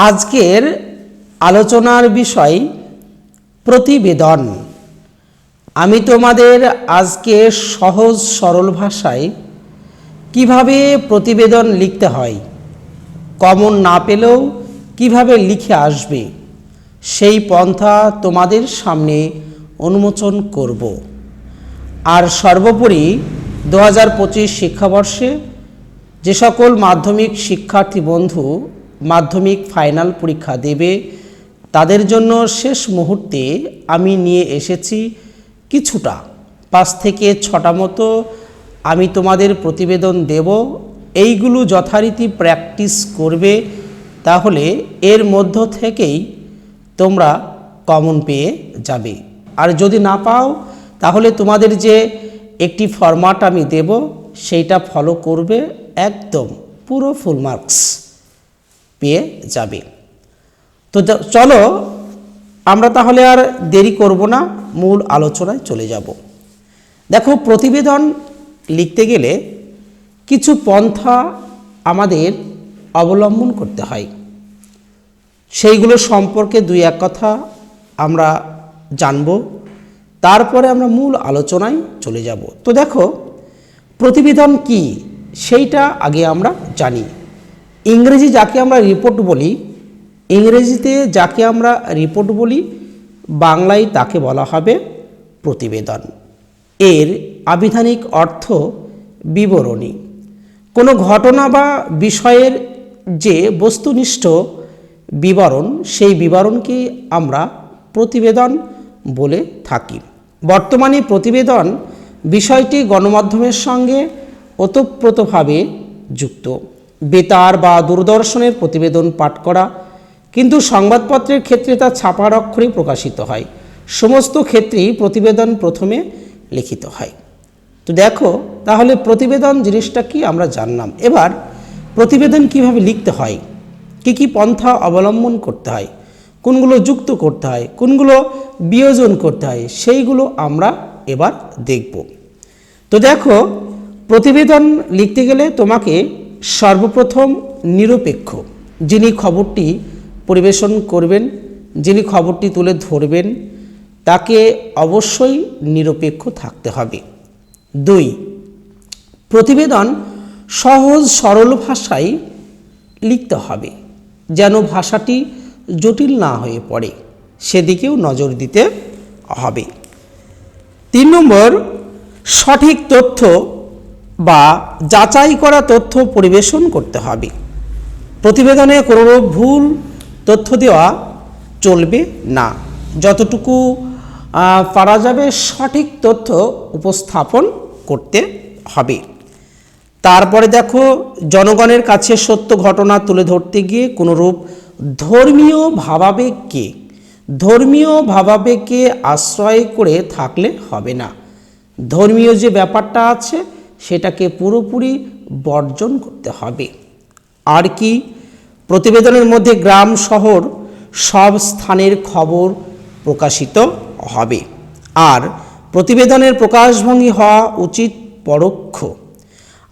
আজকের আলোচনার বিষয় প্রতিবেদন। আমি তোমাদের আজকে সহজ সরল ভাষায় কিভাবে প্রতিবেদন লিখতে হয়, কমন না পেলেও কিভাবে লিখে আসবে সেই পন্থা তোমাদের সামনে উন্মোচন করব। আর সর্বোপরি 2025 শিক্ষাবর্ষে যে সকল মাধ্যমিক শিক্ষার্থী বন্ধু মাধ্যমিক ফাইনাল পরীক্ষা দেবে তাদের জন্য শেষ মুহূর্তে আমি নিয়ে এসেছি কিছুটা 5 থেকে 6টা মতো আমি তোমাদের প্রতিবেদন দেব। এইগুলো যথারীতি প্র্যাকটিস করবে, তাহলে এর মধ্য থেকেই তোমরা কমন পেয়ে যাবে। আর যদি না পাও তাহলে তোমাদের যে একটি ফরম্যাট আমি দেব সেইটা ফলো করবে, একদম পুরো ফুল মার্কস পেয়ে যাবে। তো চলো আমরা তাহলে আর দেরি করব না, মূল আলোচনায় চলে যাব। দেখো, প্রতিবেদন লিখতে গেলে কিছু পন্থা আমাদের অবলম্বন করতে হয়, সেইগুলো সম্পর্কে দুই এক কথা আমরা জানব, তারপরে আমরা মূল আলোচনায় চলে যাব। তো দেখো, প্রতিবেদন কি সেইটা আগে আমরা জানি। ইংরেজি যাকে আমরা রিপোর্ট বলি, ইংরেজিতে যাকে আমরা রিপোর্ট বলি, বাংলায় তাকে বলা হবে প্রতিবেদন। এর আবিধানিক অর্থ বিবরণী। কোনো ঘটনা বা বিষয়ের যে বস্তুনিষ্ঠ বিবরণ, সেই বিবরণকে আমরা প্রতিবেদন বলে থাকি। বর্তমানে প্রতিবেদন বিষয়টি গণমাধ্যমের সঙ্গে ওতপ্রোতভাবে যুক্ত। বেতার বা দূরদর্শনের প্রতিবেদন পাঠ করা, কিন্তু সংবাদপত্রের ক্ষেত্রে তা ছাপার অক্ষরে প্রকাশিত হয়। সমস্ত ক্ষেত্রেই প্রতিবেদন প্রথমে লিখিত হয়। তো দেখো, তাহলে প্রতিবেদন জিনিসটা কি আমরা জানলাম। এবার প্রতিবেদন কিভাবে লিখতে হয়, কি কি পন্থা অবলম্বন করতে হয়, কোনগুলো যুক্ত করতে হয়, কোনগুলো বিয়োজন করতে হয়, সেইগুলো আমরা এবার দেখব। তো দেখো, প্রতিবেদন লিখতে গেলে তোমাকে সর্বপ্রথম নিরপেক্ষ, যিনি খবরটি পরিবেশন করবেন, যিনি খবরটি তুলে ধরবেন, তাকে অবশ্যই নিরপেক্ষ থাকতে হবে। 2, প্রতিবেদন সহজ সরল ভাষায় লিখতে হবে, যেন ভাষাটি জটিল না হয়ে পড়ে, সেদিকেও নজর দিতে হবে। 3 নম্বর, সঠিক তথ্য বা যাচাই করা তথ্য পরিবেশন করতে হবে। প্রতিবেদনে কোনো ভুল তথ্য দেওয়া চলবে না, যতটুকু পারা যাবে সঠিক তথ্য উপস্থাপন করতে হবে। তারপরে দেখো, জনগণের কাছে সত্য ঘটনা তুলে ধরতে গিয়ে কোনোরূপ ধর্মীয় ভাবাবেগকে আশ্রয় করে থাকলে হবে না। ধর্মীয় যে ব্যাপারটা আছে সেটাকে পুরোপুরি বর্জন করতে হবে। আর কি, প্রতিবেদনের মধ্যে গ্রাম শহর সব স্থানের খবর প্রকাশিত হবে। আর প্রতিবেদনের প্রকাশভঙ্গি হওয়া উচিত পরোক্ষ।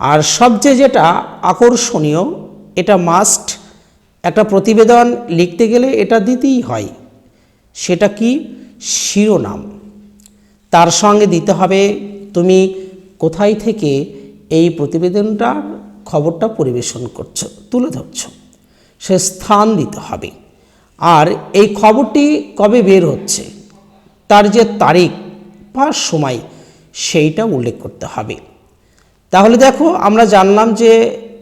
আর সবচেয়ে যেটা আকর্ষণীয়, এটা মাস্ট, একটা প্রতিবেদন লিখতে গেলে এটা দিতেই হয়, সেটা কি, শিরোনাম। তার সঙ্গে দিতে হবে তুমি কোথায় থেকে এই প্রতিবেদনটার খবরটা পরিবেশন করছো, তুলে ধরছো, সে স্থান দিতে হবে। আর এই খবরটি কবে বের হচ্ছে তার যে তারিখ বা সময়, সেইটা উল্লেখ করতে হবে। তাহলে দেখো, আমরা জানলাম যে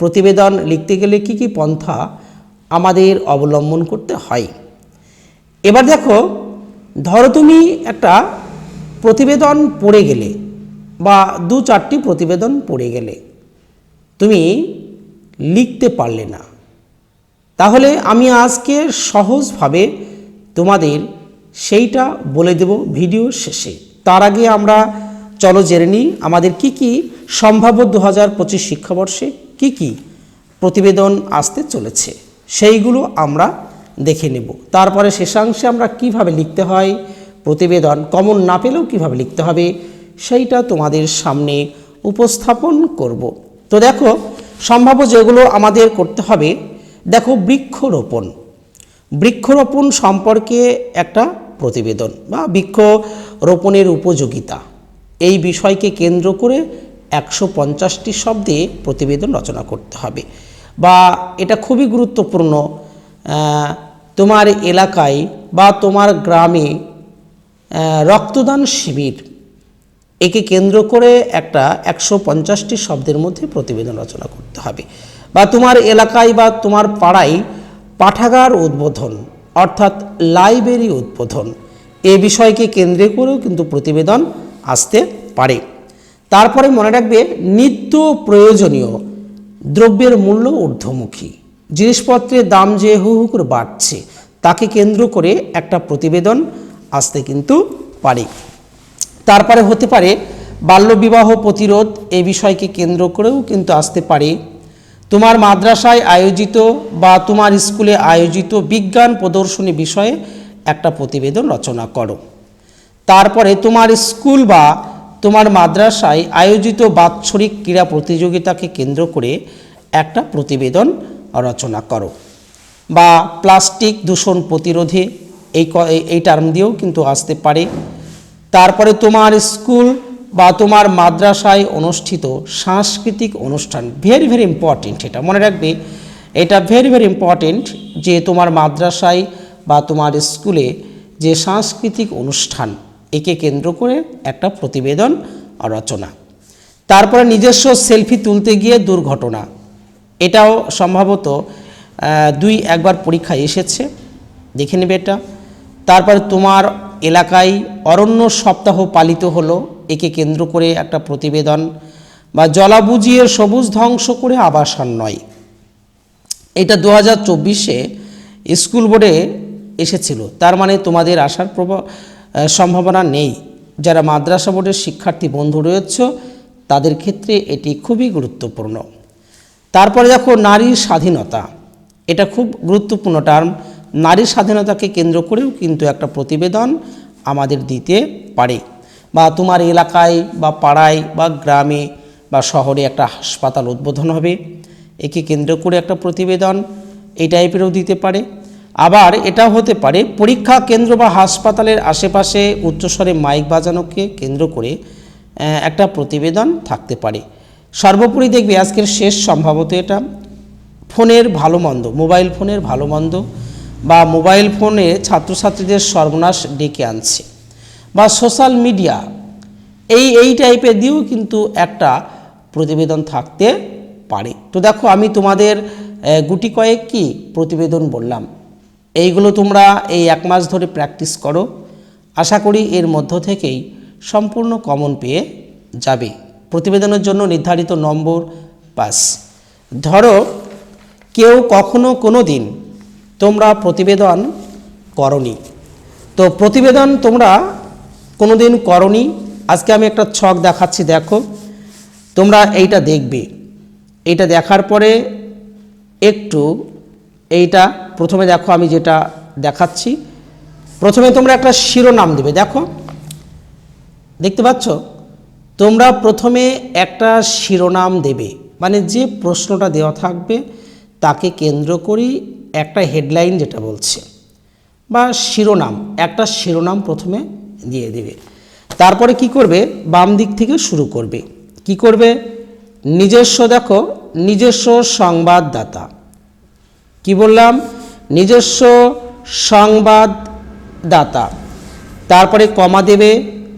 প্রতিবেদন লিখতে গেলে কি কি পন্থা আমাদের অবলম্বন করতে হয়। এবার দেখো, ধরো তুমি একটা প্রতিবেদন পড়ে গেলে বা 2-4টি প্রতিবেদন পড়ে গেলে, তুমি লিখতে পারলে না, তাহলে আমি আজকে সহজভাবে তোমাদের সেইটা বলে দেব ভিডিও শেষে। তার আগে আমরা চলো জেনে নিই আমাদের কি কি সম্ভাব্য 2025 শিক্ষাবর্ষে কি কি প্রতিবেদন আসতে চলেছে, সেইগুলো আমরা দেখে নেব। তারপরে শেষাংশে আমরা কিভাবে লিখতে হয় প্রতিবেদন, কমন না পেলেও কিভাবে লিখতে হবে, সেইটা তোমাদের সামনে উপস্থাপন করব। তো দেখো, সম্ভাব্য যেগুলো আমাদের করতে হবে, দেখো, বৃক্ষরোপণ। বৃক্ষরোপণ সম্পর্কে একটা প্রতিবেদন বা বৃক্ষরোপণের উপযোগিতা, এই বিষয়কে কেন্দ্র করে 150টি শব্দে প্রতিবেদন রচনা করতে হবে। বা এটা খুবই গুরুত্বপূর্ণ, তোমার এলাকায় বা তোমার গ্রামে রক্তদান শিবির, একে কেন্দ্র করে একটা 150টি শব্দের মধ্যে প্রতিবেদন রচনা করতে হবে। বা তোমার এলাকায় বা তোমার পাড়ায় পাঠাগার উদ্বোধন অর্থাৎ লাইব্রেরি উদ্বোধন, এ বিষয়কে কেন্দ্র করেও কিন্তু প্রতিবেদন আসতে পারে। তারপরে মনে রাখবে, নিত্য প্রয়োজনীয় দ্রব্যের মূল্য ঊর্ধ্বমুখী, জিনিসপত্রের দাম যে হু হু করে বাড়ছে, তাকে কেন্দ্র করে একটা প্রতিবেদন আসতে কিন্তু পারে। তারপরে হতে পারে বাল্যবিবাহ প্রতিরোধ, এই বিষয়কে কেন্দ্র করেও কিন্তু আসতে পারে। তোমার মাদ্রাসায় আয়োজিত বা তোমার স্কুলে আয়োজিত বিজ্ঞান প্রদর্শনী বিষয়ে একটা প্রতিবেদন রচনা করো। তারপরে তোমার স্কুল বা তোমার মাদ্রাসায় আয়োজিত বাৎসরিক ক্রীড়া প্রতিযোগিতাকে কেন্দ্র করে একটা প্রতিবেদন রচনা করো। বা প্লাস্টিক দূষণ প্রতিরোধে, এই টার্ম দিয়েও কিন্তু আসতে পারে। তারপরে তোমার স্কুল বা তোমার মাদ্রাসায় অনুষ্ঠিত সাংস্কৃতিক অনুষ্ঠান, ভেরি ভেরি ইম্পর্টেন্ট, এটা মনে রাখবে, এটা ভেরি ভেরি ইম্পর্টেন্ট যে তোমার মাদ্রাসায় বা তোমার স্কুলে যে সাংস্কৃতিক অনুষ্ঠান, একে কেন্দ্র করে একটা প্রতিবেদন রচনা। তারপরে নিজস্ব সেলফি তুলতে গিয়ে দুর্ঘটনা, এটাও সম্ভবত 2-1বার পরীক্ষায় এসেছে, দেখে নেবে এটা। তারপরে তোমার এলাকায় অরণ্য সপ্তাহ পালিত হলো, একে কেন্দ্র করে একটা প্রতিবেদন। বা জলা বুঝিয়ে সবুজ ধ্বংস করে আবাসন নয়, এটা 2024-এ স্কুল বোর্ডে এসেছিল, তার মানে তোমাদের আসার সম্ভাবনা নেই। যারা মাদ্রাসা বোর্ডের শিক্ষার্থী বন্ধু রয়েছে তাদের ক্ষেত্রে এটি খুবই গুরুত্বপূর্ণ। তারপরে দেখো, নারীর স্বাধীনতা, এটা খুব গুরুত্বপূর্ণ টার্ম। নারীর স্বাধীনতাকে কেন্দ্র করেও কিন্তু একটা প্রতিবেদন আমাদের দিতে পারে। বা তোমার এলাকায় বা পাড়ায় বা গ্রামে বা শহরে একটা হাসপাতাল উদ্বোধন হবে, একে কেন্দ্র করে একটা প্রতিবেদন এই টাইপেরও দিতে পারে। আবার এটা হতে পারে পরীক্ষা কেন্দ্র বা হাসপাতালের আশেপাশে উচ্চস্বরে মাইক বাজানোকে কেন্দ্র করে একটা প্রতিবেদন থাকতে পারে। সর্বোপরি দেখবে আজকের শেষ সম্ভবত এটা ফোনের ভালো মন্দ, মোবাইল ফোনের ভালো মন্দ বা মোবাইল ফোনে ছাত্রছাত্রীদের সর্বনাশ ডেকে আনছে, বা সোশ্যাল মিডিয়া, এই টাইপের দিয়েও কিন্তু একটা প্রতিবেদন থাকতে পারে। তো দেখো, আমি তোমাদের গুটি কয়েক কি প্রতিবেদন বললাম, এইগুলো তোমরা এই 1 মাস ধরে প্র্যাকটিস করো, আশা করি এর মধ্য থেকেই সম্পূর্ণ কমন পেয়ে যাবে। প্রতিবেদনের জন্য নির্ধারিত নম্বর পাস। ধরো কেউ কখনো কোনো দিন তোমরা প্রতিবেদন করনি, তো প্রতিবেদন তোমরা কোনো দিন করনি, আজকে আমি একটা ছক দেখাচ্ছি, দেখো তোমরা এইটা দেখবে। এইটা দেখার পরে একটু এইটা প্রথমে দেখো, আমি যেটা দেখাচ্ছি, প্রথমে তোমরা একটা শিরোনাম দেবে। দেখো, দেখতে পাচ্ছ, তোমরা প্রথমে একটা শিরোনাম দেবে, মানে যে প্রশ্নটা দেওয়া থাকবে তাকে কেন্দ্র করেই একটা হেডলাইন যেটা বলছে বা শিরোনাম, একটা শিরোনাম প্রথমে দিয়ে দেবে। তারপরে কি করবে, বাম দিক থেকে শুরু করবে। কি করবে, নিজস্ব, দেখো নিজস্ব সংবাদদাতা, কি বললাম, নিজস্ব সংবাদদাতা, তারপরে কমা দেবে,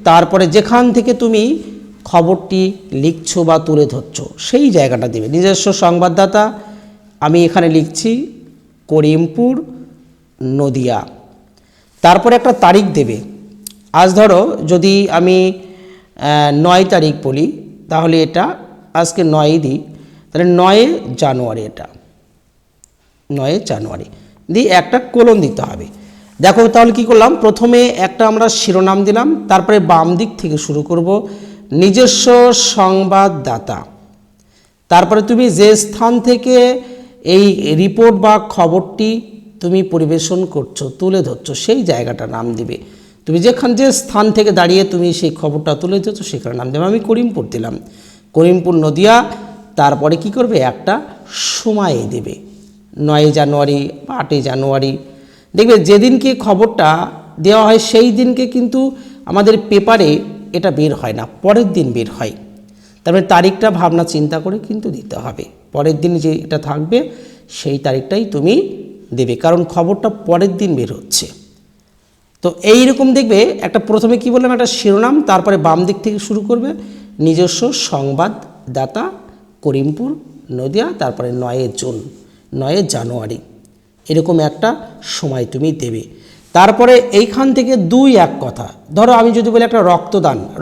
তারপরে যেখান থেকে তুমি খবরটি লিখছো বা তুলে ধরছো সেই জায়গাটা দেবে। নিজস্ব সংবাদদাতা, আমি এখানে লিখছি করিমপুর নদিয়া। তারপরে একটা তারিখ দেবে, আজ ধরো যদি আমি 9 তারিখ বলি, তাহলে এটা আজকে 9 দিই, তাহলে 9 জানুয়ারি, এটা 9 জানুয়ারি দিয়ে একটা কোলন দিতে হবে। দেখো তাহলে কি করলাম, প্রথমে একটা আমরা শিরোনাম দিলাম, তারপরে বাম দিক থেকে শুরু করব, নিজস্ব সংবাদদাতা, তারপরে তুমি যে স্থান থেকে এই রিপোর্ট বা খবরটি তুমি পরিবেশন করছো, তুলে ধরছো, সেই জায়গাটার নাম দিবে। তুমি যে স্থান থেকে দাঁড়িয়ে তুমি সেই খবরটা তুলে ধরছো সেখানে নাম দেবে। আমি করিমপুর দিলাম, করিমপুর নদিয়া। তারপরে কি করবে, একটা সময় দেবে, 9 জানুয়ারি বা 8 জানুয়ারি। দেখবে যেদিনকে খবরটা দেওয়া হয় সেই দিনকে কিন্তু আমাদের পেপারে এটা বের হয় না, পরের দিন বের হয়। তারপরে তারিখটা ভাবনা চিন্তা করে কিন্তু দিতে হবে। পরের দিন যে এটা থাকবে সেই তারিখটাই তুমি দেবে, কারণ খবরটা পরের দিন বের হচ্ছে। তো এই রকম দেখবে একটা প্রথমে কি বললাম, একটা শিরোনাম, তারপরে বাম দিক থেকে শুরু করবে নিজস্ব সংবাদদাতা করিমপুর নদিয়া, তারপরে 9 জুন 9 জানুয়ারি, এরকম একটা সময় তুমি দেবে। তারপরে এইখান থেকে 2-1 কথা, ধরো আমি যদি বলি একটা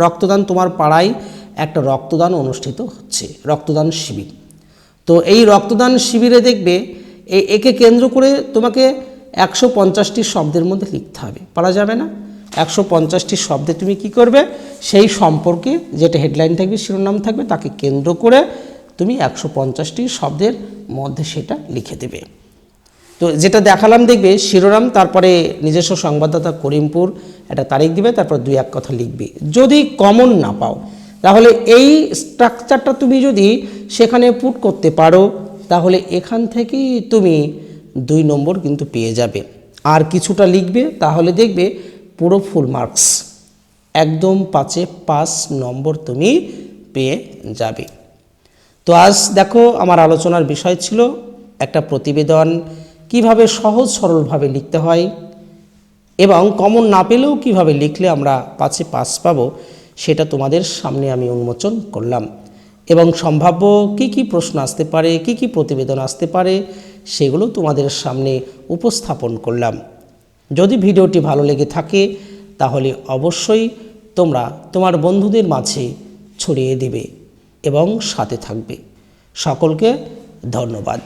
রক্তদান তোমার পাড়ায় একটা রক্তদান অনুষ্ঠিত হচ্ছে, রক্তদান শিবির। তো এই রক্তদান শিবিরে দেখবে একে কেন্দ্র করে তোমাকে 150টি শব্দের মধ্যে লিখতে হবে, পারা যাবে না। 150টি শব্দে তুমি কি করবে, সেই সম্পর্কে যেটা হেডলাইন থাকবে, শিরোনাম থাকবে, তাকে কেন্দ্র করে তুমি 150টি শব্দের মধ্যে সেটা লিখে দেবে। তো যেটা দেখালাম দেখবে শিরোনাম, তারপরে নিজস্ব সংবাদদাতা করিমপুর, একটা তারিখ দিবে, তারপর 2-1 কথা লিখবে। যদি কমন না পাও তাহলে এই স্ট্রাকচারটা তুমি যদি সেখানে পুট করতে পারো তাহলে এখান থেকেই তুমি 2 নম্বর কিন্তু পেয়ে যাবে। আর কিছুটা লিখবে তাহলে দেখবে পুরো ফুল মার্কস, একদম 5-এ 5 নম্বর তুমি পেয়ে যাবে। তো আজ দেখো আমার আলোচনার বিষয় ছিল একটা প্রতিবেদন কিভাবে সহজ সরলভাবে লিখতে হয় এবং কমন না পেলেও কিভাবে লিখলে আমরা 5-এ 5 পাবো, সেটা তোমাদের সামনে আমি উন্মোচন করলাম। এবং সম্ভাব্য কি কি প্রশ্ন আসতে পারে, কি কি প্রতিবেদন আসতে পারে, সেগুলো তোমাদের সামনে উপস্থাপন করলাম। যদি ভিডিওটি ভালো লেগে থাকে তাহলে অবশ্যই তোমরা তোমার বন্ধুদের মাঝে ছড়িয়ে দেবে এবং সাথে থাকবে। সকলকে ধন্যবাদ।